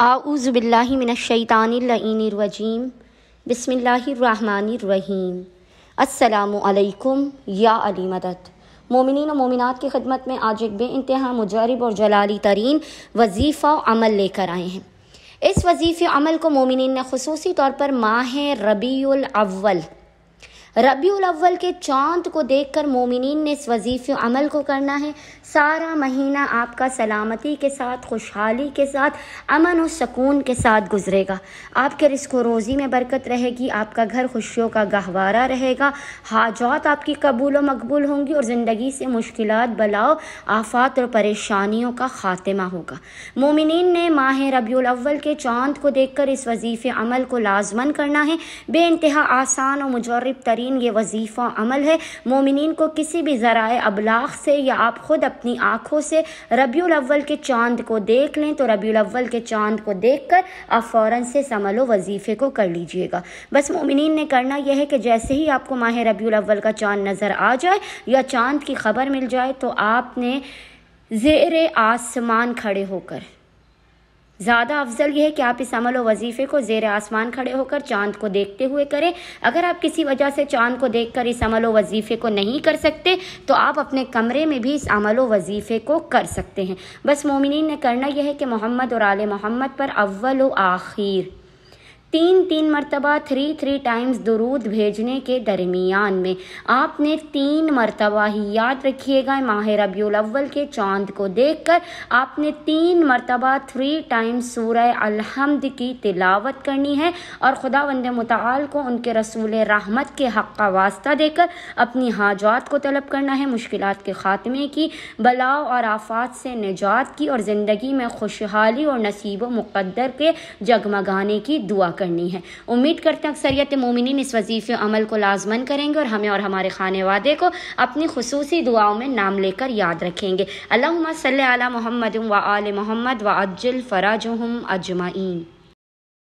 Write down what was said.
اعوذ باللہ من الشیطان اللعین الرجیم بسم اللہ الرحمن الرحیم۔ السلام علیکم یا علی مدد۔ مومنین و مومنات کی خدمت میں آج ایک بے انتہا مجرب اور جلالی ترین وظیفہ عمل لے کر آئے ہیں۔ اس وظیفہ عمل کو مومنین نے خصوصی طور پر ماہ ربیع الاول کے چاند کو دیکھ کر مومنین نے اس وظیفہ عمل کو کرنا ہے۔ سارا مہینہ آپ کا سلامتی کے ساتھ، خوشحالی کے ساتھ، امن و سکون کے ساتھ گزرے گا۔ آپ کے رزق و روزی میں برکت رہے گی، آپ کا گھر خوشیوں کا گہوارہ رہے گا، حاجات آپ کی قبول و مقبول ہوں گی اور زندگی سے مشکلات، بلاؤ، آفات اور پریشانیوں کا خاتمہ ہوگا۔ مومنین نے ماہ ربیع الاول کے چاند کو دیکھ کر اس وظیفہ عمل کو لازماً کرنا ہے۔ بے انتہا آسان و مجرب ترین یہ وظیفہ عمل ہے۔ مومنین کو کسی بھی ذرائع ابلاغ سے یا آپ خود اپنی آنکھوں سے ربیع الاول کے چاند کو دیکھ لیں تو ربیع الاول کے چاند کو دیکھ کر آپ فوراً سے اس عمل و وظیفے کو کر لیجئے گا۔ بس مومنین نے کرنا یہ ہے کہ جیسے ہی آپ کو ماہ ربیع الاول کا چاند نظر آ جائے یا چاند کی خبر مل جائے تو آپ نے زیر آسمان کھڑے ہو کر، زیادہ افضل یہ ہے کہ آپ اس عمل و وظیفے کو زیر آسمان کھڑے ہو کر چاند کو دیکھتے ہوئے کریں۔ اگر آپ کسی وجہ سے چاند کو دیکھ کر اس عمل و وظیفے کو نہیں کر سکتے تو آپ اپنے کمرے میں بھی اس عمل و وظیفے کو کر سکتے ہیں۔ بس مومنین نے کرنا یہ ہے کہ محمد اور آل محمد پر اول و آخر تین مرتبہ 3 ٹائمز درود بھیجنے کے درمیان میں آپ نے 3 مرتبہ ہی، یاد رکھیے گا، ماہ ربیع الاول کے چاند کو دیکھ کر آپ نے 3 مرتبہ 3 ٹائمز سورہ الحمد کی تلاوت کرنی ہے اور خداوند متعال کو ان کے رسول رحمت کے حق کا واسطہ دے کر اپنی حاجات کو طلب کرنا ہے، مشکلات کے خاتمے کی، بلاؤ اور آفات سے نجات کی اور زندگی میں خوشحالی اور نصیب و مقدر کے جگمگانے کی دعا کرنی ہے۔ امید کرتے ہیں اکثریت مومنین اس وظیفہ عمل کو لازماً کریں گے اور ہمیں اور ہمارے خانے وادے کو اپنی خصوصی دعاؤں میں نام لے کر یاد رکھیں گے۔ اللہم صلی علی محمد و آل محمد وعجل فرجہم اجمعین۔